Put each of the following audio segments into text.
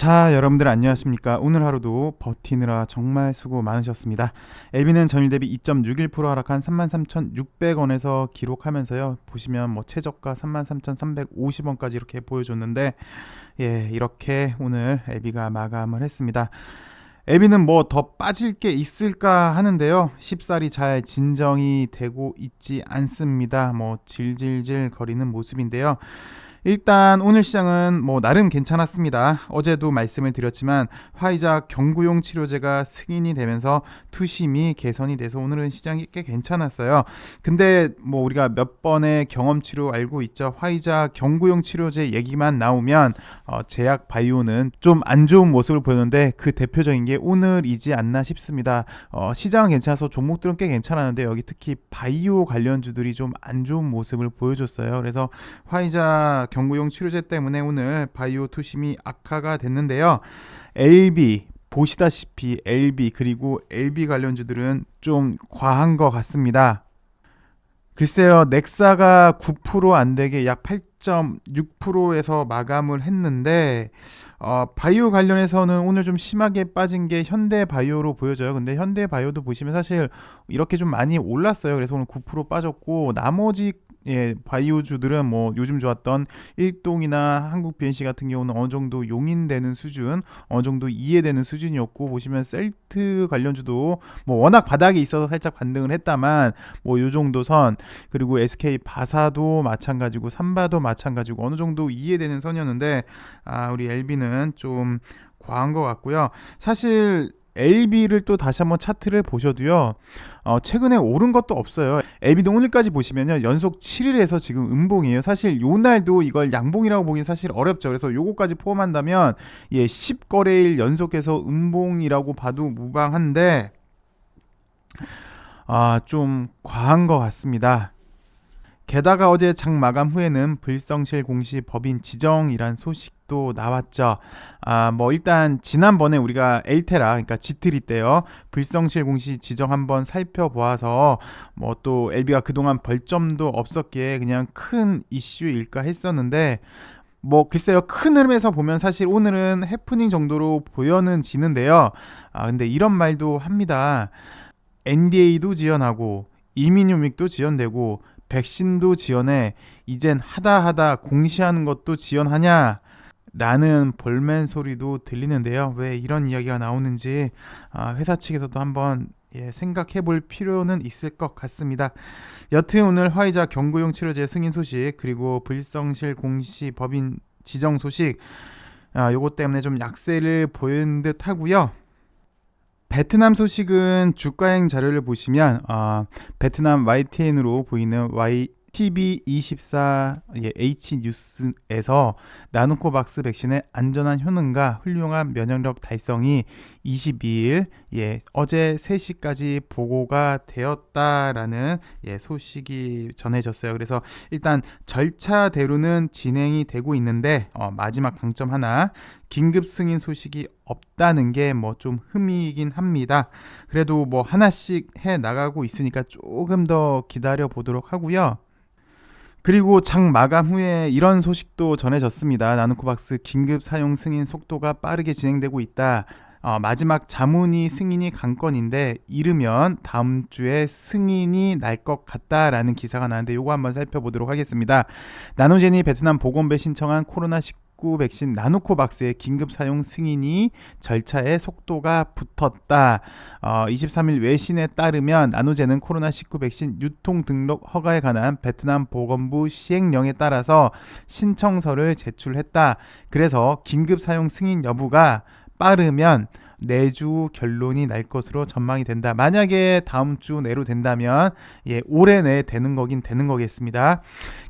자, 여러분들 안녕하십니까? 오늘 하루도 버티느라 정말 수고 많으셨습니다. LB는 전일 대비 2.61% 하락한 33,600원에서 기록하면서요. 보시면 뭐 최저가 33,350원까지 이렇게 보여줬는데, 이렇게 오늘 LB가 마감을 했습니다. LB는 뭐 더 빠질 게 있을까 하는데요. 쉽사리 잘 진정이 되고 있지 않습니다. 뭐 질질질 거리는 모습인데요. 일단 오늘 시장은 뭐 나름 괜찮았습니다. 어제도 말씀을 드렸지만 화이자 경구용 치료제가 승인이 되면서 투심이 개선이 돼서 오늘은 시장이 꽤 괜찮았어요. 근데 뭐 우리가 몇 번의 경험치로 알고 있죠. 화이자 경구용 치료제 얘기만 나오면 제약 바이오는 좀 안 좋은 모습을 보였는데 그 대표적인 게 오늘이지 않나 싶습니다. 시장은 괜찮아서 종목들은 꽤 괜찮았는데 여기 특히 바이오 관련주들이 좀 안 좋은 모습을 보여줬어요. 그래서 화이자 경구용 치료제 때문에 오늘 바이오 투심이 악화가 됐는데요. LB 보시다시피 LB 그리고 LB 관련주들은 좀 과한 것 같습니다. 글쎄요, 넥사가 9% 안 되게 약 8.6%에서 마감을 했는데 바이오 관련해서는 오늘 좀 심하게 빠진 게 현대바이오로 보여져요. 근데 현대바이오도 보시면 사실 이렇게 좀 많이 올랐어요. 그래서 오늘 9% 빠졌고 나머지 바이오주들은 뭐 요즘 좋았던 일동이나 한국 BNC 같은 경우는 어느 정도 용인되는 수준, 어느 정도 이해되는 수준이었고 보시면 셀트 관련주도 뭐 워낙 바닥에 있어서 살짝 반등을 했다만 뭐 요 정도 선, 그리고 SK 바사도 마찬가지고 삼바도 마찬가지고 어느 정도 이해되는 선이었는데 우리 LB는 좀 과한 것 같고요. 사실 LB를 또 다시 한번 차트를 보셔도요. 최근에 오른 것도 없어요. LB도 오늘까지 보시면요. 연속 7일에서 지금 음봉이에요. 사실 요 날도 이걸 양봉이라고 보긴 사실 어렵죠. 그래서 요거까지 포함한다면 10거래일 연속해서 음봉이라고 봐도 무방한데 좀 과한 것 같습니다. 게다가 어제 장 마감 후에는 불성실 공시 법인 지정이란 소식도 나왔죠. 뭐 일단 지난번에 우리가 엘테라 그러니까 지트리 때요. 불성실 공시 지정 한번 살펴보아서 뭐 또 LB가 그동안 벌점도 없었기에 그냥 큰 이슈일까 했었는데 뭐 글쎄요, 큰 흐름에서 보면 사실 오늘은 해프닝 정도로 보여는 지는데요. 근데 이런 말도 합니다. NDA도 지연하고 이민휴믹도 지연되고 백신도 지연해 이젠 하다 공시하는 것도 지연하냐 라는 볼멘 소리도 들리는데요. 왜 이런 이야기가 나오는지 회사 측에서도 한번 생각해 볼 필요는 있을 것 같습니다. 여튼 오늘 화이자 경구용 치료제 승인 소식 그리고 불성실 공시 법인 지정 소식 요거 때문에 좀 약세를 보이는 듯 하고요. 베트남 소식은 주가행 자료를 보시면 베트남 YTN으로 보이는 YTB24 H뉴스에서 나노코박스 백신의 안전한 효능과 훌륭한 면역력 달성이 22일 어제 3시까지 보고가 되었다라는 소식이 전해졌어요. 그래서 일단 절차대로는 진행이 되고 있는데 마지막 강점 하나, 긴급 승인 소식이 없다는 게 뭐 좀 흠이긴 합니다. 그래도 뭐 하나씩 해 나가고 있으니까 조금 더 기다려 보도록 하고요. 그리고 장 마감 후에 이런 소식도 전해졌습니다. 나노코박스 긴급 사용 승인 속도가 빠르게 진행되고 있다. 마지막 자문위 승인이 관건인데 이르면 다음 주에 승인이 날 것 같다라는 기사가 나왔는데 요거 한번 살펴보도록 하겠습니다. 나노젠이 베트남 보건부에 신청한 코로나19 백신 나노코박스의 긴급 사용 승인이 절차에 속도가 붙었다. 23일 외신에 따르면 나노젠은 코로나19 백신 유통 등록 허가에 관한 베트남 보건부 시행령에 따라서 신청서를 제출했다. 그래서 긴급 사용 승인 여부가 빠르면 내주 결론이 날 것으로 전망이 된다. 만약에 다음 주 내로 된다면 올해 내에 되는 거긴 되는 거겠습니다.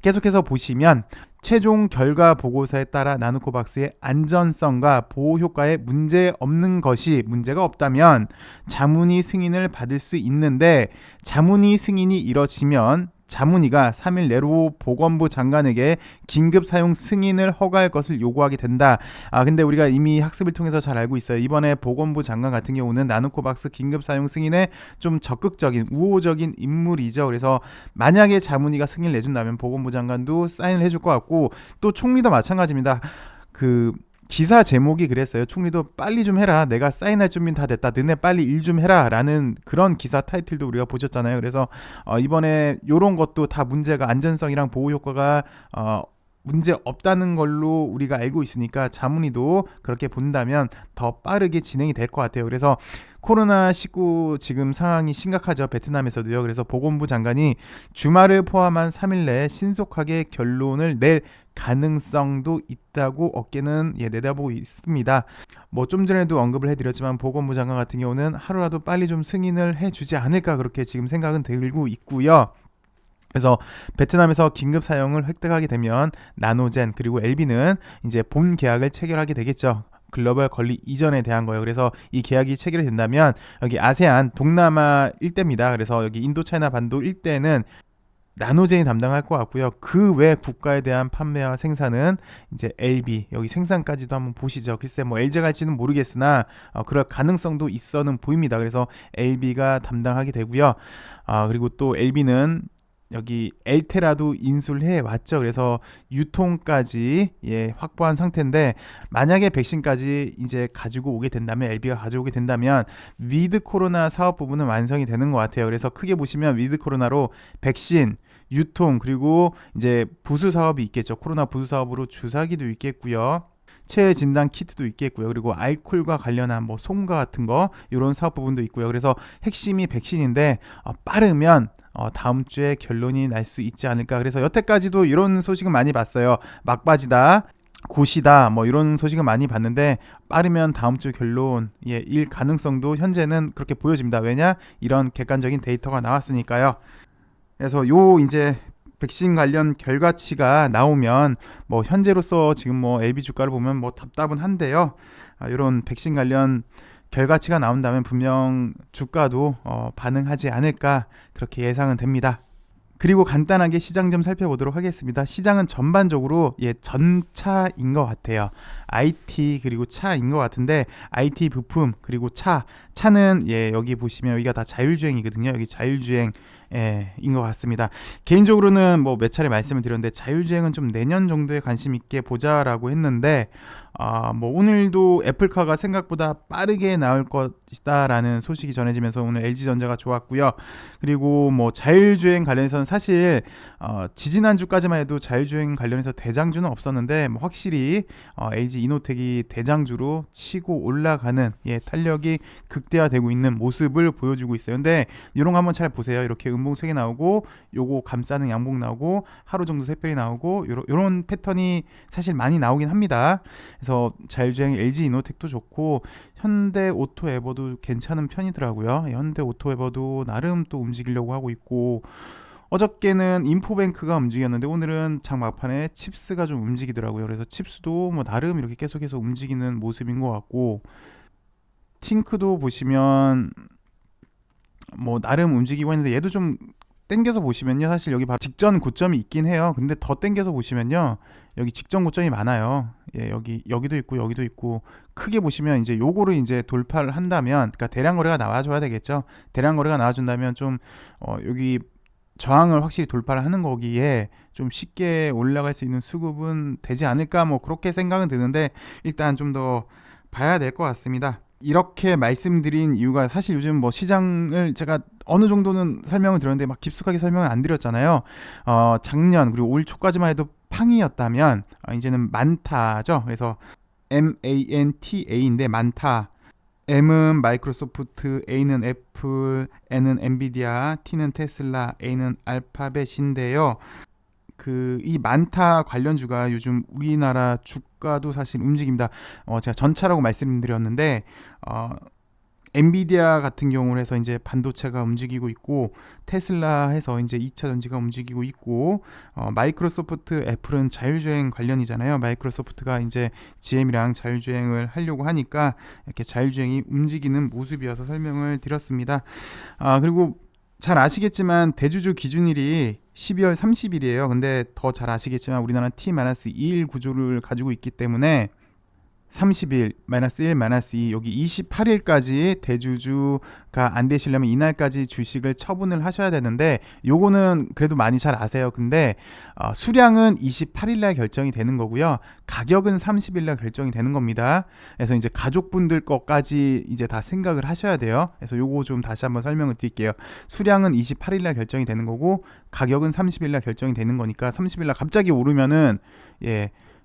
계속해서 보시면 최종 결과 보고서에 따라 나노코박스의 안전성과 보호 효과에 문제가 없다면 자문위 승인을 받을 수 있는데 자문위 승인이 이뤄지면 자문위가 3일 내로 보건부 장관에게 긴급 사용 승인을 허가할 것을 요구하게 된다. 근데 우리가 이미 학습을 통해서 잘 알고 있어요. 이번에 보건부 장관 같은 경우는 나노코박스 긴급 사용 승인에 좀 적극적인 우호적인 인물이죠. 그래서 만약에 자문위가 승인을 내준다면 보건부 장관도 사인을 해줄 것 같고 또 총리도 마찬가지입니다. 기사 제목이 그랬어요. 총리도 빨리 좀 해라. 내가 사인할 준비는 다 됐다. 너네 빨리 일 좀 해라. 라는 그런 기사 타이틀도 우리가 보셨잖아요. 그래서 이번에 요런 것도 다 문제가 안전성이랑 보호 효과가 문제 없다는 걸로 우리가 알고 있으니까 자문위도 그렇게 본다면 더 빠르게 진행이 될 것 같아요. 그래서 코로나19 지금 상황이 심각하죠. 베트남에서도요. 그래서 보건부 장관이 주말을 포함한 3일 내에 신속하게 결론을 낼 가능성도 있다고 어깨는 내다보고 있습니다. 뭐 좀 전에도 언급을 해드렸지만 보건부 장관 같은 경우는 하루라도 빨리 좀 승인을 해주지 않을까 그렇게 지금 생각은 들고 있고요. 그래서 베트남에서 긴급 사용을 획득하게 되면 나노젠 그리고 LB는 이제 본 계약을 체결하게 되겠죠. 글로벌 권리 이전에 대한 거예요. 그래서 이 계약이 체결이 된다면 여기 아세안 동남아 일대입니다. 그래서 여기 인도차이나 반도 일대는 나노젠이 담당할 것 같고요. 그 외 국가에 대한 판매와 생산은 이제 LB 여기 생산까지도 한번 보시죠. 글쎄 뭐 LG 갈지는 모르겠으나 그럴 가능성도 있어는 보입니다. 그래서 LB가 담당하게 되고요. 그리고 또 LB는 여기 엘테라도 인수를 해 왔죠. 그래서 유통까지 확보한 상태인데 만약에 백신까지 이제 가지고 오게 된다면 LB가 가져오게 된다면 위드 코로나 사업 부분은 완성이 되는 것 같아요. 그래서 크게 보시면 위드 코로나로 백신 유통 그리고 이제 부수 사업이 있겠죠. 코로나 부수 사업으로 주사기도 있겠고요. 체외 진단 키트도 있겠고요. 그리고 알코올과 관련한 뭐 솜과 같은 거 이런 사업 부분도 있고요. 그래서 핵심이 백신인데 빠르면 다음 주에 결론이 날 수 있지 않을까. 그래서 여태까지도 이런 소식은 많이 봤어요. 막바지다, 고시다, 뭐 이런 소식은 많이 봤는데 빠르면 다음 주 결론일 가능성도 현재는 그렇게 보여집니다. 왜냐? 이런 객관적인 데이터가 나왔으니까요. 그래서 이제 백신 관련 결과치가 나오면 뭐 현재로서 지금 뭐 LB 주가를 보면 뭐 답답은 한데요. 이런 백신 관련 결과치가 나온다면 분명 주가도 반응하지 않을까 그렇게 예상은 됩니다. 그리고 간단하게 시장 좀 살펴보도록 하겠습니다. 시장은 전반적으로 전차인 것 같아요. IT 그리고 차인 것 같은데 IT 부품 그리고 차는 여기 보시면 여기가 다 자율주행이거든요. 여기 자율주행 인 것 같습니다. 개인적으로는 뭐 몇 차례 말씀을 드렸는데 자율주행은 좀 내년 정도에 관심 있게 보자라고 했는데 뭐 오늘도 애플카가 생각보다 빠르게 나올 것이다라는 소식이 전해지면서 오늘 LG전자가 좋았고요. 그리고 뭐 자율주행 관련해서는 사실 지지난주까지만 해도 자율주행 관련해서 대장주는 없었는데 뭐 확실히 LG 이노텍이 대장주로 치고 올라가는 탄력이 극대화되고 있는 모습을 보여주고 있어요. 근데 이런 거 한번 잘 보세요. 이렇게 음봉 3개 나오고 요거 감싸는 양봉 나오고 하루 정도 샛별이 나오고 요런 패턴이 사실 많이 나오긴 합니다. 그래서 자율주행 LG 이노텍도 좋고 현대오토에버도 괜찮은 편이더라고요. 현대오토에버도 나름 또 움직이려고 하고 있고 어저께는 인포뱅크가 움직였는데 오늘은 장 막판에 칩스가 좀 움직이더라고요. 그래서 칩스도 뭐 나름 이렇게 계속해서 움직이는 모습인 것 같고 팅크도 보시면 뭐 나름 움직이고 있는데 얘도 좀 땡겨서 보시면요. 사실 여기 바로 직전 고점이 있긴 해요. 근데 더 땡겨서 보시면요. 여기 직전 고점이 많아요. 여기도 있고 여기도 있고 크게 보시면 이제 요거를 이제 돌파를 한다면 그러니까 대량 거래가 나와줘야 되겠죠. 대량 거래가 나와준다면 좀 여기 저항을 확실히 돌파를 하는 거기에 좀 쉽게 올라갈 수 있는 수급은 되지 않을까 뭐 그렇게 생각은 드는데 일단 좀 더 봐야 될 것 같습니다. 이렇게 말씀드린 이유가 사실 요즘 뭐 시장을 제가 어느 정도는 설명을 드렸는데 막 깊숙하게 설명을 안 드렸잖아요. 작년 그리고 올 초까지만 해도 팡이었다면 이제는 만타죠. 그래서 MANTA인데 만타. M은 마이크로소프트, A는 애플, N은 엔비디아, T는 테슬라, A는 알파벳인데요. 이 만타 관련주가 요즘 우리나라 주가도 사실 움직입니다. 제가 전차라고 말씀드렸는데 엔비디아 같은 경우로 해서 이제 반도체가 움직이고 있고 테슬라 해서 이제 2차 전지가 움직이고 있고 마이크로소프트, 애플은 자율주행 관련이잖아요. 마이크로소프트가 이제 GM이랑 자율주행을 하려고 하니까 이렇게 자율주행이 움직이는 모습이어서 설명을 드렸습니다. 그리고 잘 아시겠지만 대주주 기준일이 12월 30일이에요. 근데 더 잘 아시겠지만 우리나라는 T-2일 구조를 가지고 있기 때문에 30일, 마이너스 1, 마이너스 2, 여기 28일까지 대주주가 안 되시려면 이날까지 주식을 처분을 하셔야 되는데, 요거는 그래도 많이 잘 아세요. 근데 수량은 28일날 결정이 되는 거고요. 가격은 30일날 결정이 되는 겁니다. 그래서 이제 가족분들 것까지 이제 다 생각을 하셔야 돼요. 그래서 요거 좀 다시 한번 설명을 드릴게요. 수량은 28일날 결정이 되는 거고, 가격은 30일날 결정이 되는 거니까 30일날 갑자기 오르면은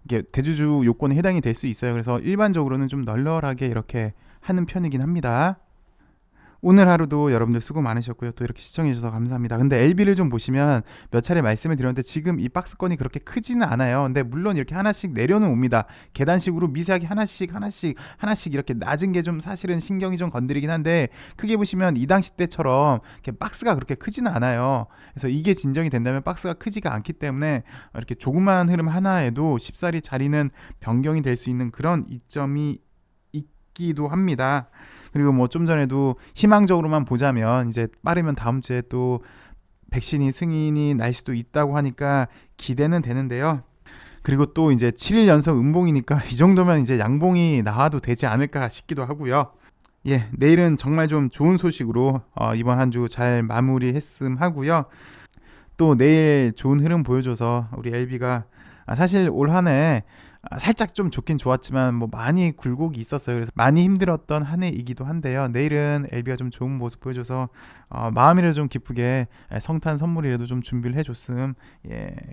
이게 대주주 요건에 해당이 될 수 있어요. 그래서 일반적으로는 좀 널널하게 이렇게 하는 편이긴 합니다. 오늘 하루도 여러분들 수고 많으셨고요. 또 이렇게 시청해주셔서 감사합니다. 근데 LB를 좀 보시면 몇 차례 말씀을 드렸는데 지금 이 박스권이 그렇게 크지는 않아요. 근데 물론 이렇게 하나씩 내려는 옵니다. 계단식으로 미세하게 하나씩 이렇게 낮은 게 좀 사실은 신경이 좀 건드리긴 한데, 크게 보시면 이 당시 때처럼 이렇게 박스가 그렇게 크지는 않아요. 그래서 이게 진정이 된다면 박스가 크지가 않기 때문에 이렇게 조그마한 흐름 하나에도 쉽사리 자리는 변경이 될 수 있는 그런 이점이 있기도 합니다. 그리고 뭐 좀 전에도 희망적으로만 보자면 이제 빠르면 다음 주에 또 백신이 승인이 날 수도 있다고 하니까 기대는 되는데요. 그리고 또 이제 7일 연속 음봉이니까 이 정도면 이제 양봉이 나와도 되지 않을까 싶기도 하고요. 내일은 정말 좀 좋은 소식으로 이번 한 주 잘 마무리했음 하고요. 또 내일 좋은 흐름 보여줘서 우리 LB가 사실 올 한해 살짝 좀 좋긴 좋았지만 뭐 많이 굴곡이 있었어요. 그래서 많이 힘들었던 한 해이기도 한데요. 내일은 LB가 좀 좋은 모습 보여줘서 마음이라도 좀 기쁘게 성탄 선물이라도 좀 준비를 해줬음,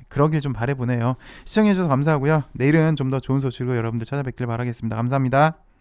그러길 좀 바라보네요. 시청해주셔서 감사하고요. 내일은 좀 더 좋은 소식으로 여러분들 찾아뵙길 바라겠습니다. 감사합니다.